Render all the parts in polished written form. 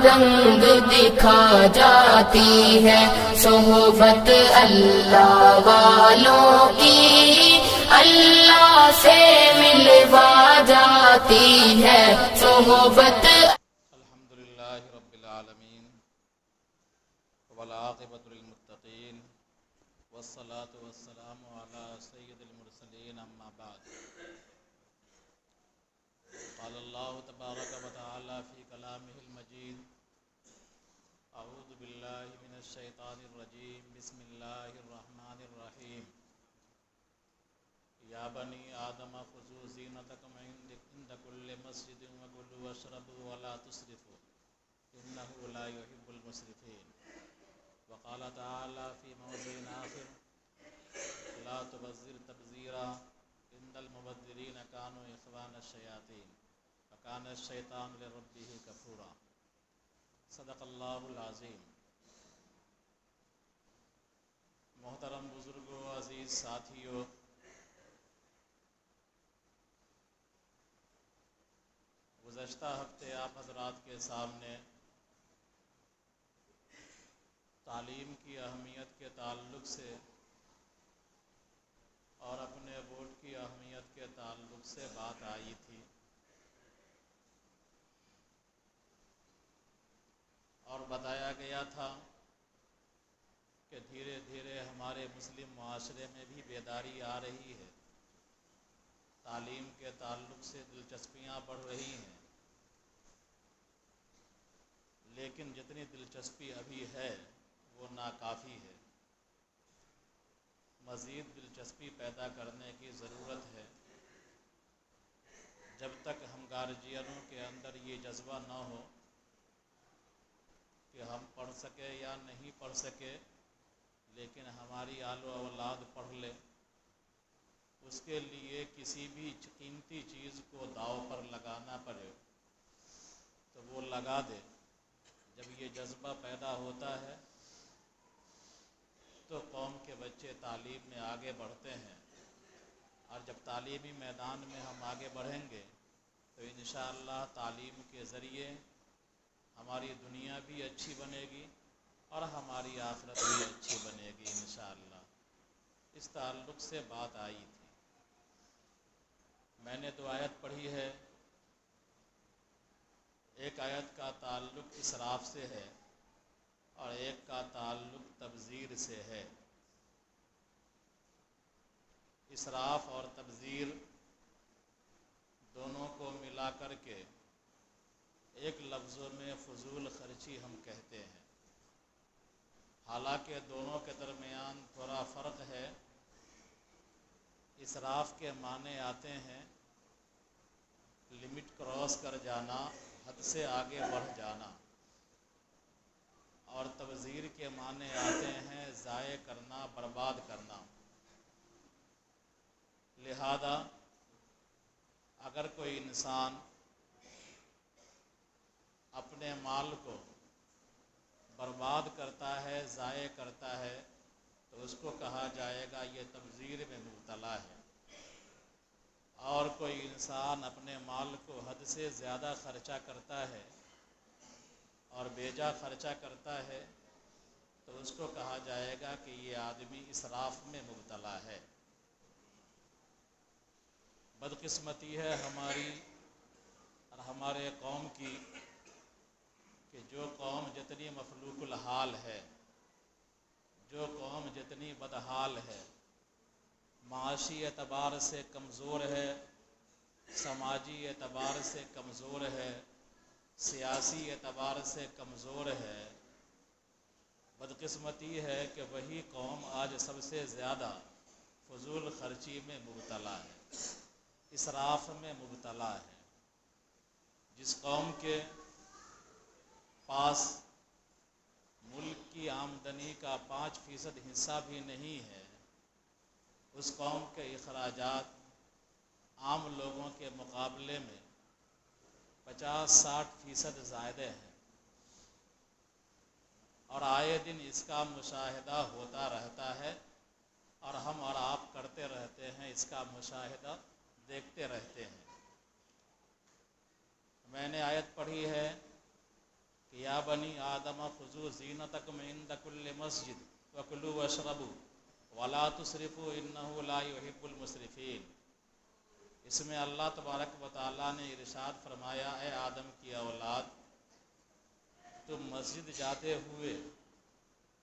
رنگ دکھا جاتی ہے، صحبت اللہ والوں کی اللہ سے ملوا جاتی ہے، صحبت الحمدللہ رب العالمین والعاقبۃ للمتقین والصلاة والسلام علی سید المرسلین، اما بعد۔ قال اللہ تبارک و تعالی فی کلامہ المجید، اعوذ باللہ من الشیطان الرجیم، بسم اللہ الرحمن الرحیم۔ یا بنی آدم خذوا زینتکم عند کل مسجد وکلوا واشربوا ولا تسرفوا انہ لا یحب المسرفین۔ وقال تعالی فی موضع آخر، لا تبذر تبذیرا ان المبذرین کانوا اخوان الشیاطین وکان الشیطان لربہ کفورا۔ صدق اللہ العظیم۔ محترم بزرگوں، عزیز ساتھیوں، گزشتہ ہفتے آپ حضرات کے سامنے تعلیم کی اہمیت کے تعلق سے اور اپنے ووٹ کی اہمیت کے تعلق سے بات آئی تھی، اور بتایا گیا تھا کہ دھیرے دھیرے ہمارے مسلم معاشرے میں بھی بیداری آ رہی ہے، تعلیم کے تعلق سے دلچسپیاں بڑھ رہی ہیں، لیکن جتنی دلچسپی ابھی ہے وہ ناکافی ہے، مزید دلچسپی پیدا کرنے کی ضرورت ہے۔ جب تک ہم گارجینوں کے اندر یہ جذبہ نہ ہو کہ ہم پڑھ سکے یا نہیں پڑھ سکے لیکن ہماری آل و اولاد پڑھ لے، اس کے لیے کسی بھی قیمتی چیز کو داؤ پر لگانا پڑے تو وہ لگا دے۔ جب یہ جذبہ پیدا ہوتا ہے تو قوم کے بچے تعلیم میں آگے بڑھتے ہیں، اور جب تعلیمی میدان میں ہم آگے بڑھیں گے تو انشاءاللہ تعلیم کے ذریعے ہماری دنیا بھی اچھی بنے گی اور ہماری آخرت بھی اچھی بنے گی انشاءاللہ۔ اس تعلق سے بات آئی تھی۔ میں نے دو آیت پڑھی ہے، ایک آیت کا تعلق اسراف سے ہے اور ایک کا تعلق تبذیر سے ہے۔ اسراف اور تبذیر دونوں کو ملا کر کے ایک لفظوں میں فضول خرچی ہم کہتے ہیں، حالانکہ دونوں کے درمیان تھوڑا فرق ہے۔ اسراف کے معنی آتے ہیں لمٹ کراس کر جانا، حد سے آگے بڑھ جانا، اور تبذیر کے معنی آتے ہیں ضائع کرنا، برباد کرنا۔ لہذا اگر کوئی انسان اپنے مال کو برباد کرتا ہے، ضائع کرتا ہے، تو اس کو کہا جائے گا یہ تبذیر میں مبتلا ہے۔ اور کوئی انسان اپنے مال کو حد سے زیادہ خرچہ کرتا ہے اور بیجا خرچہ کرتا ہے تو اس کو کہا جائے گا کہ یہ آدمی اسراف میں مبتلا ہے۔ بدقسمتی ہے ہماری اور ہمارے قوم کی کہ جو قوم جتنی مفلوق الحال ہے، جو قوم جتنی بدحال ہے، معاشی اعتبار سے کمزور ہے، سماجی اعتبار سے کمزور ہے، سیاسی اعتبار سے کمزور ہے، بدقسمتی ہے کہ وہی قوم آج سب سے زیادہ فضول خرچی میں مبتلا ہے، اسراف میں مبتلا ہے۔ جس قوم کے پاس ملک کی آمدنی کا 5% حصہ بھی نہیں ہے، اس قوم کے اخراجات عام لوگوں کے مقابلے میں 50-60% زائد ہیں، اور آئے دن اس کا مشاہدہ ہوتا رہتا ہے اور ہم اور آپ کرتے رہتے ہیں، اس کا مشاہدہ دیکھتے رہتے ہیں۔ میں نے آیت پڑھی ہے کہ یا بنی آدم خذوا زینتکم عند کل مسجد وکلوا واشربوا ولا تسرفوا انہ لا یحب المسرفین۔ اس میں اللہ تبارک و تعالیٰ نے ارشاد فرمایا، اے آدم کی اولاد، تم مسجد جاتے ہوئے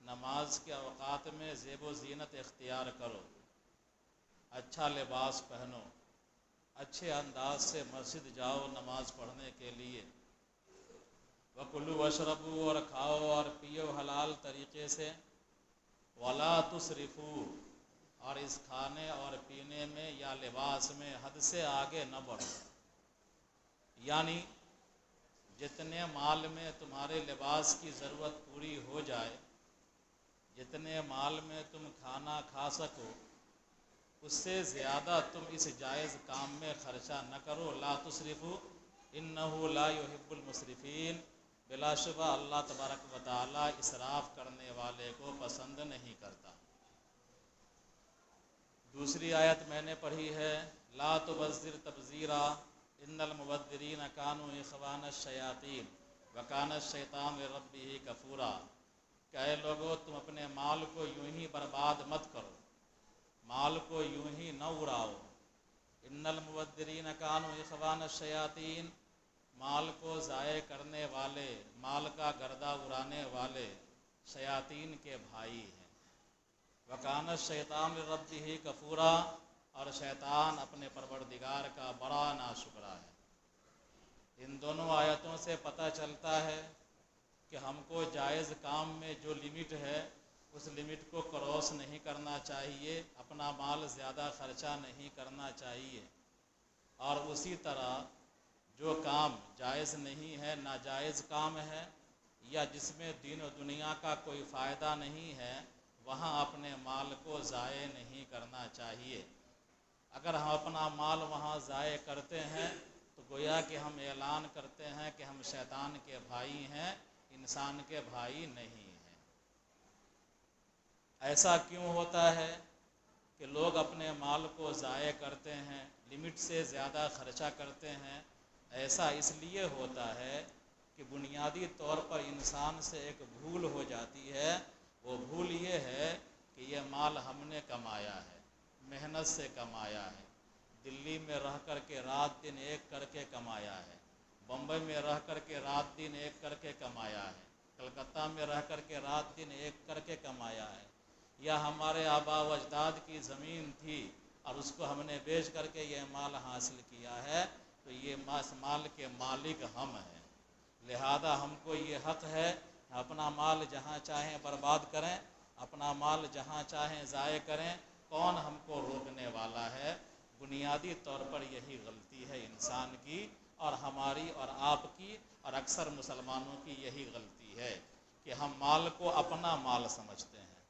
نماز کے اوقات میں زیب و زینت اختیار کرو، اچھا لباس پہنو، اچھے انداز سے مسجد جاؤ نماز پڑھنے کے لیے۔ وَكُلُوا وَاشْرَبُوا، اور کھاؤ اور پیو حلال طریقے سے۔ وَلَا تُسْرِفُوا، اور اس کھانے اور پینے میں یا لباس میں حد سے آگے نہ بڑھو، یعنی جتنے مال میں تمہارے لباس کی ضرورت پوری ہو جائے، جتنے مال میں تم کھانا کھا سکو، اس سے زیادہ تم اس جائز کام میں خرچہ نہ کرو۔ لا تسرفوا انہ لا یحب المسرفین، بلا شبہ اللہ تبارک و تعالی اسراف کرنے والے کو پسند نہیں کرتا۔ دوسری آیت میں نے پڑھی ہے، لا تبذر تبذیرا ان المبذرین کانوا اخوان الشیاطین وکان الشیطان لربہ کفورا، کہ اے لوگو تم اپنے مال کو یوں ہی برباد مت کرو، مال کو یوں ہی نہ اڑاؤ۔ ان المبذرین کانوا اخوان الشیاطین، مال کو ضائع کرنے والے، مال کا گردہ اڑانے والے شیاطین کے بھائی ہیں۔ وکان الشیطان لربہ کفورا، اور شیطان اپنے پروردگار کا بڑا ناشکرا ہے۔ ان دونوں آیتوں سے پتہ چلتا ہے کہ ہم کو جائز کام میں جو لمٹ ہے اس لمٹ کو کراس نہیں کرنا چاہیے، اپنا مال زیادہ خرچہ نہیں کرنا چاہیے، اور اسی طرح جو کام جائز نہیں ہے، ناجائز کام ہے، یا جس میں دین و دنیا کا کوئی فائدہ نہیں ہے، وہاں اپنے مال کو ضائع نہیں کرنا چاہیے۔ اگر ہم اپنا مال وہاں ضائع کرتے ہیں تو گویا کہ ہم اعلان کرتے ہیں کہ ہم شیطان کے بھائی ہیں، انسان کے بھائی نہیں ہیں۔ ایسا کیوں ہوتا ہے کہ لوگ اپنے مال کو ضائع کرتے ہیں، لمٹ سے زیادہ خرچہ کرتے ہیں؟ ایسا اس لیے ہوتا ہے کہ بنیادی طور پر انسان سے ایک بھول ہو جاتی ہے۔ وہ بھول یہ ہے کہ یہ مال ہم نے کمایا ہے، محنت سے کمایا ہے، دلی میں رہ کر کے رات دن ایک کر کے کمایا ہے، بمبئی میں رہ کر کے رات دن ایک کر کے کمایا ہے، کلکتہ میں رہ کر کے رات دن ایک کر کے کمایا ہے، یا ہمارے آبا و اجداد کی زمین تھی اور اس کو ہم نے بیچ کر کے یہ مال حاصل کیا ہے، تو یہ مال کے مالک ہم ہیں۔ لہذا ہم کو یہ حق ہے اپنا مال جہاں چاہیں برباد کریں، اپنا مال جہاں چاہیں ضائع کریں، کون ہم کو روکنے والا ہے؟ بنیادی طور پر یہی غلطی ہے انسان کی، اور ہماری اور آپ کی اور اکثر مسلمانوں کی یہی غلطی ہے کہ ہم مال کو اپنا مال سمجھتے ہیں۔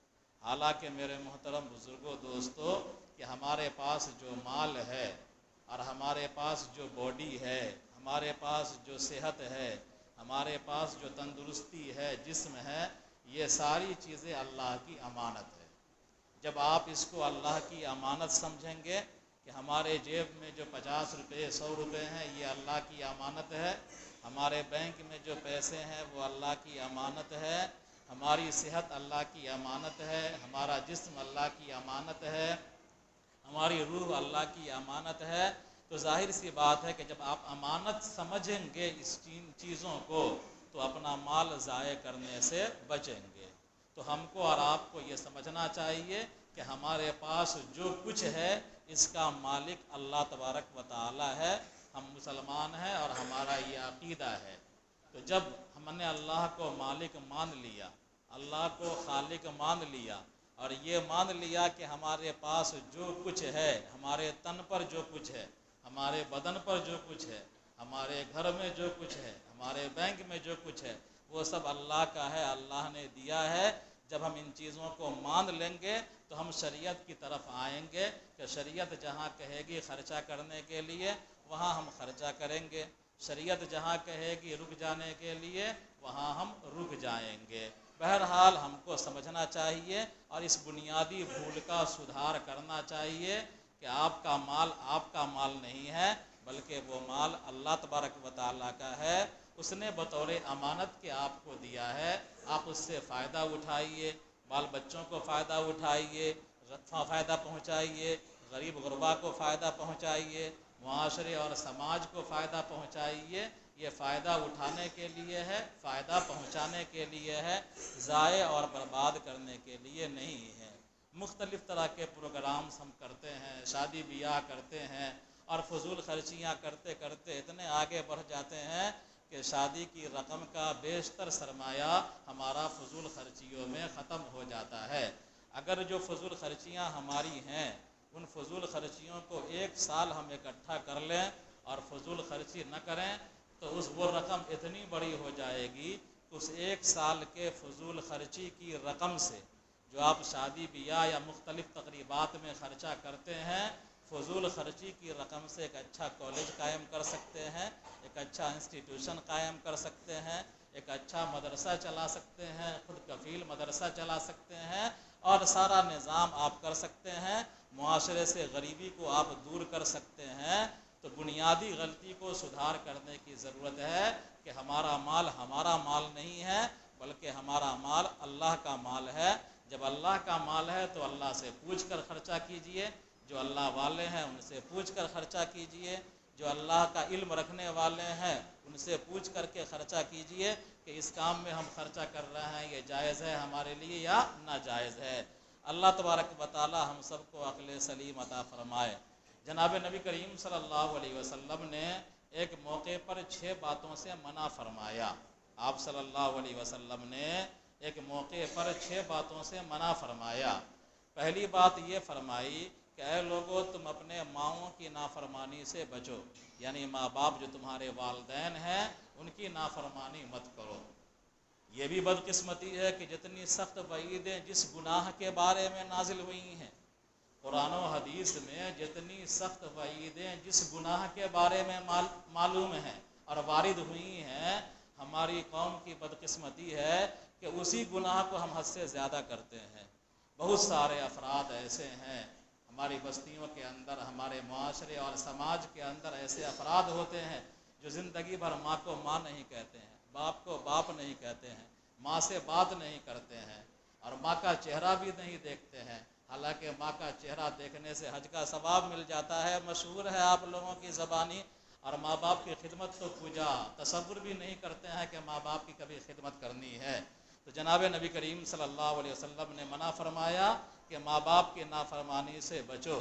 حالانکہ میرے محترم بزرگوں، دوستو، کہ ہمارے پاس جو مال ہے اور ہمارے پاس جو باڈی ہے، ہمارے پاس جو صحت ہے، ہمارے پاس جو تندرستی ہے، جسم ہے، یہ ساری چیزیں اللہ کی امانت ہے۔ جب آپ اس کو اللہ کی امانت سمجھیں گے کہ ہمارے جیب میں جو 50 روپے 100 روپے ہیں یہ اللہ کی امانت ہے، ہمارے بینک میں جو پیسے ہیں وہ اللہ کی امانت ہے، ہماری صحت اللہ کی امانت ہے، ہمارا جسم اللہ کی امانت ہے، ہماری روح اللہ کی امانت ہے، تو ظاہر سی بات ہے کہ جب آپ امانت سمجھیں گے اس چیزوں کو تو اپنا مال ضائع کرنے سے بچیں گے۔ تو ہم کو اور آپ کو یہ سمجھنا چاہیے کہ ہمارے پاس جو کچھ ہے اس کا مالک اللہ تبارک و تعالی ہے، ہم مسلمان ہیں اور ہمارا یہ عقیدہ ہے۔ تو جب ہم نے اللہ کو مالک مان لیا، اللہ کو خالق مان لیا، اور یہ مان لیا کہ ہمارے پاس جو کچھ ہے، ہمارے تن پر جو کچھ ہے، ہمارے بدن پر جو کچھ ہے، ہمارے گھر میں جو کچھ ہے، ہمارے بینک میں جو کچھ ہے، وہ سب اللہ کا ہے، اللہ نے دیا ہے۔ جب ہم ان چیزوں کو مان لیں گے تو ہم شریعت کی طرف آئیں گے کہ شریعت جہاں کہے گی خرچہ کرنے کے لیے وہاں ہم خرچہ کریں گے، شریعت جہاں کہے گی رک جانے کے لیے وہاں ہم رک جائیں گے۔ بہرحال ہم کو سمجھنا چاہیے اور اس بنیادی بھول کا سدھار کرنا چاہیے کہ آپ کا مال نہیں ہے، بلکہ وہ مال اللہ تبارک و تعالیٰ کا ہے، اس نے بطور امانت کے آپ کو دیا ہے، آپ اس سے فائدہ اٹھائیے، بال بچوں کو فائدہ اٹھائیے، فائدہ پہنچائیے، غریب غربا کو فائدہ پہنچائیے، معاشرے اور سماج کو فائدہ پہنچائیے۔ یہ فائدہ اٹھانے کے لیے ہے، فائدہ پہنچانے کے لیے ہے، ضائع اور برباد کرنے کے لیے نہیں ہے۔ مختلف طرح کے پروگرامز ہم کرتے ہیں، شادی بیاہ کرتے ہیں اور فضول خرچیاں کرتے کرتے اتنے آگے بڑھ جاتے ہیں کہ شادی کی رقم کا بیشتر سرمایہ ہمارا فضول خرچیوں میں ختم ہو جاتا ہے۔ اگر جو فضول خرچیاں ہماری ہیں ان فضول خرچیوں کو ایک سال ہم اکٹھا کر لیں اور فضول خرچی نہ کریں تو وہ رقم اتنی بڑی ہو جائے گی کہ اس ایک سال کے فضول خرچی کی رقم سے جو آپ شادی بیاہ یا مختلف تقریبات میں خرچہ کرتے ہیں، فضول خرچی کی رقم سے ایک اچھا کالج قائم کر سکتے ہیں، ایک اچھا انسٹیٹیوشن قائم کر سکتے ہیں، ایک اچھا مدرسہ چلا سکتے ہیں، خود کفیل مدرسہ چلا سکتے ہیں اور سارا نظام آپ کر سکتے ہیں۔ معاشرے سے غریبی کو آپ دور کر سکتے ہیں۔ تو بنیادی غلطی کو سدھار کرنے کی ضرورت ہے کہ ہمارا مال نہیں ہے بلکہ ہمارا مال اللہ کا مال ہے۔ جب اللہ کا مال ہے تو اللہ سے پوچھ کر خرچہ کیجئے، جو اللہ والے ہیں ان سے پوچھ کر خرچہ کیجئے، جو اللہ کا علم رکھنے والے ہیں ان سے پوچھ کر کے خرچہ کیجئے کہ اس کام میں ہم خرچہ کر رہے ہیں یہ جائز ہے ہمارے لیے یا ناجائز ہے۔ اللہ تبارک و تعالی ہم سب کو عقل سلیم عطا فرمائے۔ جناب نبی کریم صلی اللہ علیہ وسلم نے ایک موقع پر 6 باتوں سے منع فرمایا۔ آپ صلی اللہ علیہ وسلم نے ایک موقع پر 6 باتوں سے منع فرمایا۔ پہلی بات یہ فرمائی کہ اے لوگو تم اپنے ماؤں کی نافرمانی سے بچو، یعنی ماں باپ جو تمہارے والدین ہیں ان کی نافرمانی مت کرو۔ یہ بھی بدقسمتی ہے کہ جتنی سخت وعیدیں جس گناہ کے بارے میں نازل ہوئی ہیں، قرآن و حدیث میں جتنی سخت وعیدیں جس گناہ کے بارے میں معلوم ہیں اور وارد ہوئی ہیں، ہماری قوم کی بدقسمتی ہے کہ اسی گناہ کو ہم حد سے زیادہ کرتے ہیں۔ بہت سارے افراد ایسے ہیں ہماری بستیوں کے اندر، ہمارے معاشرے اور سماج کے اندر ایسے افراد ہوتے ہیں جو زندگی بھر ماں کو ماں نہیں کہتے ہیں، باپ کو باپ نہیں کہتے ہیں، ماں سے بات نہیں کرتے ہیں اور ماں کا چہرہ بھی نہیں دیکھتے ہیں، حالانکہ ماں کا چہرہ دیکھنے سے حج کا ثواب مل جاتا ہے، مشہور ہے آپ لوگوں کی زبانی۔ اور ماں باپ کی خدمت تو پوجا، تصور بھی نہیں کرتے ہیں کہ ماں باپ کی کبھی خدمت کرنی ہے۔ تو جناب نبی کریم صلی اللہ علیہ وسلم نے منع فرمایا کہ ماں باپ کی نافرمانی سے بچو۔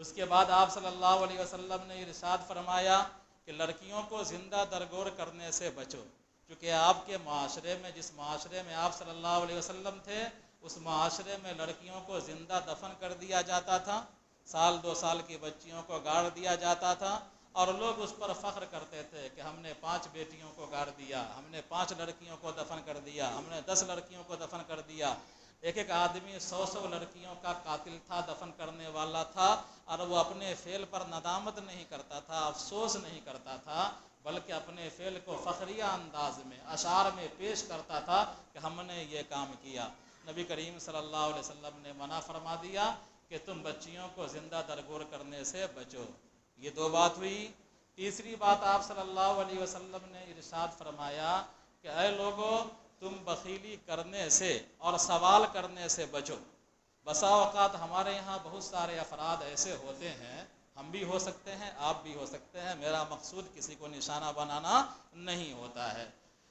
اس کے بعد آپ صلی اللہ علیہ وسلم نے ارشاد فرمایا کہ لڑکیوں کو زندہ درگور کرنے سے بچو، کیونکہ آپ کے معاشرے میں، جس معاشرے میں آپ صلی اللہ علیہ وسلم تھے، اس معاشرے میں لڑکیوں کو زندہ دفن کر دیا جاتا تھا، 2 سال کی بچیوں کو گاڑ دیا جاتا تھا اور لوگ اس پر فخر کرتے تھے کہ ہم نے 5 بیٹیوں کو گاڑ دیا، ہم نے 5 لڑکیوں کو دفن کر دیا، ہم نے 10 لڑکیوں کو دفن کر دیا۔ ایک آدمی 100 لڑکیوں کا قاتل تھا، دفن کرنے والا تھا، اور وہ اپنے فعل پر ندامت نہیں کرتا تھا، افسوس نہیں کرتا تھا، بلکہ اپنے فعل کو فخریہ انداز میں اشعار میں پیش کرتا تھا کہ ہم نے یہ کام کیا۔ نبی کریم صلی اللہ علیہ وسلم نے منع فرما دیا کہ تم بچیوں کو زندہ درگور کرنے سے بچو۔ یہ 2 بات ہوئی۔ تیسری بات آپ صلی اللہ علیہ وسلم نے ارشاد فرمایا کہ اے لوگو تم بخیلی کرنے سے اور سوال کرنے سے بچو۔ بسا اوقات ہمارے یہاں بہت سارے افراد ایسے ہوتے ہیں، ہم بھی ہو سکتے ہیں، آپ بھی ہو سکتے ہیں، میرا مقصود کسی کو نشانہ بنانا نہیں ہوتا ہے،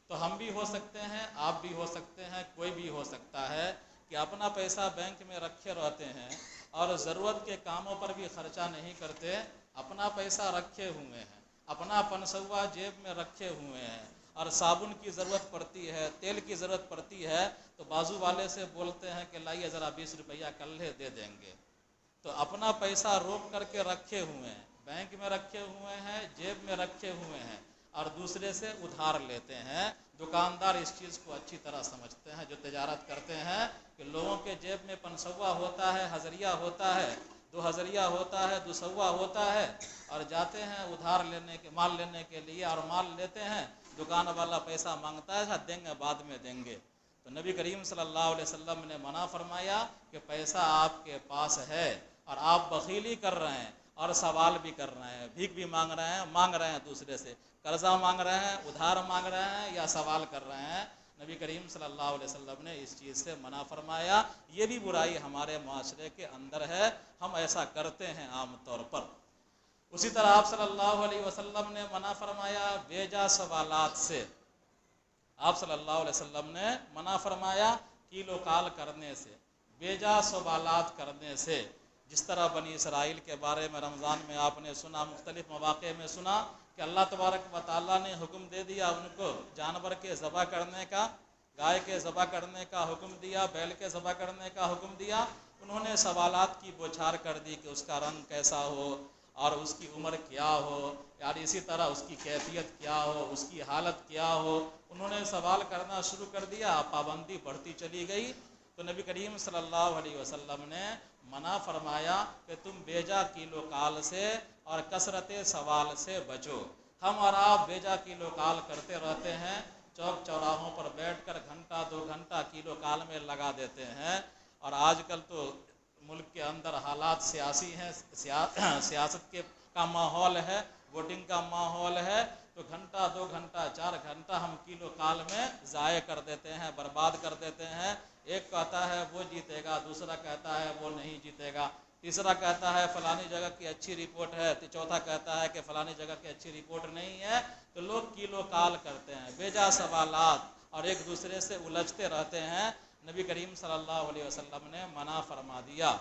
تو ہم بھی ہو سکتے ہیں، آپ بھی ہو سکتے ہیں، کوئی بھی ہو سکتا ہے کہ اپنا پیسہ بینک میں رکھے رہتے ہیں اور ضرورت کے کاموں پر بھی خرچہ نہیں کرتے، اپنا پیسہ رکھے ہوئے ہیں، اپنا 500 جیب میں رکھے ہوئے ہیں، اور صابن کی ضرورت پڑتی ہے، تیل کی ضرورت پڑتی ہے تو بازو والے سے بولتے ہیں کہ لائیے ذرا 20 روپیہ کل دے دیں گے۔ تو اپنا پیسہ روک کر کے رکھے ہوئے ہیں، بینک میں رکھے ہوئے ہیں، جیب میں رکھے ہوئے ہیں، اور دوسرے سے ادھار لیتے ہیں۔ دکاندار اس چیز کو اچھی طرح سمجھتے ہیں جو تجارت کرتے ہیں کہ لوگوں کے جیب میں 500 ہوتا ہے، ہزریہ ہوتا ہے، 2 ہزریہ ہوتا ہے، 200 ہوتا ہے، اور جاتے ہیں ادھار لینے کے، مال لینے کے لیے، اور مال لیتے ہیں، دکان والا پیسہ مانگتا ہے دیں گے بعد میں دیں گے۔ تو نبی کریم صلی اللہ علیہ وسلم نے منع فرمایا کہ پیسہ آپ کے پاس ہے اور آپ بخیلی کر رہے ہیں اور سوال بھی کر رہے ہیں، بھیک بھی مانگ رہے ہیں دوسرے سے، قرضہ مانگ رہے ہیں، ادھار مانگ رہے ہیں یا سوال کر رہے ہیں، نبی کریم صلی اللہ علیہ وسلم نے اس چیز سے منع فرمایا۔ یہ بھی برائی ہمارے معاشرے کے اندر ہے، ہم ایسا کرتے ہیں عام طور پر۔ اسی طرح آپ صلی اللہ علیہ وسلم نے منع فرمایا بیجا سوالات سے، آپ صلی اللہ علیہ وسلم نے منع فرمایا کیل و کال کرنے سے، بیجا سوالات کرنے سے۔ جس طرح بنی اسرائیل کے بارے میں رمضان میں آپ نے سنا، مختلف مواقع میں سنا کہ اللہ تبارک و تعالیٰ نے حکم دے دیا ان کو جانور کے ذبح کرنے کا، گائے کے ذبح کرنے کا حکم دیا، بیل کے ذبح کرنے کا حکم دیا۔ انہوں نے سوالات کی بوچھار کر دی کہ اس کا رنگ کیسا ہو اور اس کی عمر کیا ہو، یار اسی طرح اس کی کیفیت کیا ہو، اس کی حالت کیا ہو۔ انہوں نے سوال کرنا شروع کر دیا، پابندی بڑھتی چلی گئی۔ تو نبی کریم صلی اللہ علیہ وسلم نے منع فرمایا کہ تم بیجا کیل و کال سے اور کثرت سوال سے بچو۔ ہم اور آپ بیجا کیل و کال کرتے رہتے ہیں، چوک چوراہوں پر بیٹھ کر گھنٹہ 2 گھنٹہ کیل و کال میں لگا دیتے ہیں۔ اور آج کل تو ملک کے اندر حالات سیاسی ہیں، سیاست کا ماحول ہے، ووٹنگ کا ماحول ہے، تو گھنٹہ 2 گھنٹہ 4 گھنٹہ ہم کیل و کال میں ضائع کر دیتے ہیں، برباد کر دیتے ہیں۔ ایک کہتا ہے وہ جیتے گا، دوسرا کہتا ہے وہ نہیں جیتے گا، تیسرا کہتا ہے فلانی جگہ کی اچھی رپورٹ ہے، چوتھا کہتا ہے کہ فلانی جگہ کی اچھی رپورٹ نہیں ہے۔ تو لوگ کیل و کال کرتے ہیں، بیجا سوالات اور ایک دوسرے سے الجھتے رہتے ہیں۔ نبی کریم صلی اللہ علیہ وسلم نے منع فرما دیا۔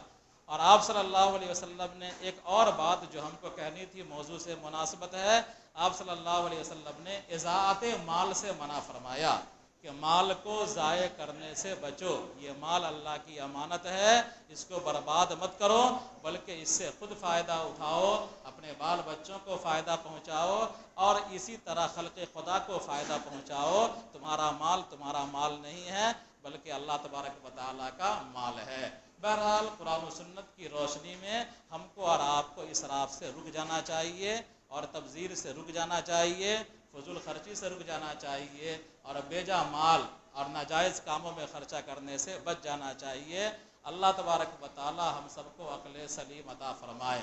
اور آپ صلی اللہ علیہ وسلم نے ایک اور بات جو ہم کو کہنی تھی، موضوع سے مناسبت ہے، آپ صلی اللہ علیہ وسلم نے اضاعت مال سے منع فرمایا کہ مال کو ضائع کرنے سے بچو، یہ مال اللہ کی امانت ہے، اس کو برباد مت کرو، بلکہ اس سے خود فائدہ اٹھاؤ، اپنے بال بچوں کو فائدہ پہنچاؤ اور اسی طرح خلق خدا کو فائدہ پہنچاؤ۔ تمہارا مال نہیں ہے بلکہ اللہ تبارک و تعالیٰ کا مال ہے۔ بہرحال قرآن و سنت کی روشنی میں ہم کو اور آپ کو اسراف سے رک جانا چاہیے اور تبذیر سے رک جانا چاہیے، فضول خرچی سے رک جانا چاہیے اور بیجا مال اور ناجائز کاموں میں خرچہ کرنے سے بچ جانا چاہیے۔ اللہ تبارک و تعالی ہم سب کو عقل سلیم عطا فرمائے۔